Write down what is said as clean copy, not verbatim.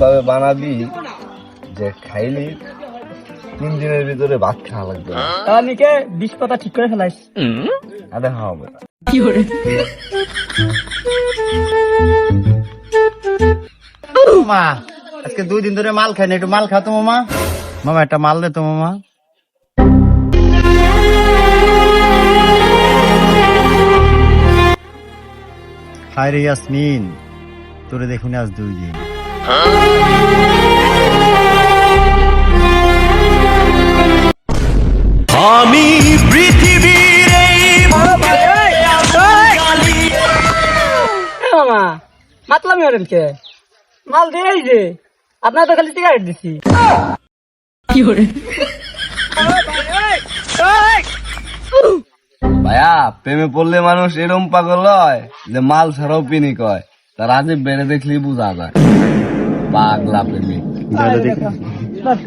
ভাবে বানাবি যে খাইলি 3 দিনের ভিতরে ভাত খাওয়া লাগবে না। তাহলে কে 20 পাতা ঠিক করে ফেলাইস। আরে হবে মা আজকে 2 দিন ধরে মাল খাই না, একটু মাল খাও তো মামা। মামা একটা মাল দে তো মামা। হায় রে ইয়াসমিন, তোরে দেখুন আজ 2 দিন। আমি পৃথিবীর মামা মাতলাম করেন কে? মাল দেই যে আপনার তো খালি সিগারেট দিছি। ভাইয়া প্রেমে পড়লে মানুষ এরম পাগল হয় যে মাল ছাড়াও পিনি কয়, তার আজে বেড়ে দেখলেই বোঝা যায় পাগলা প্রেমিক। বাস।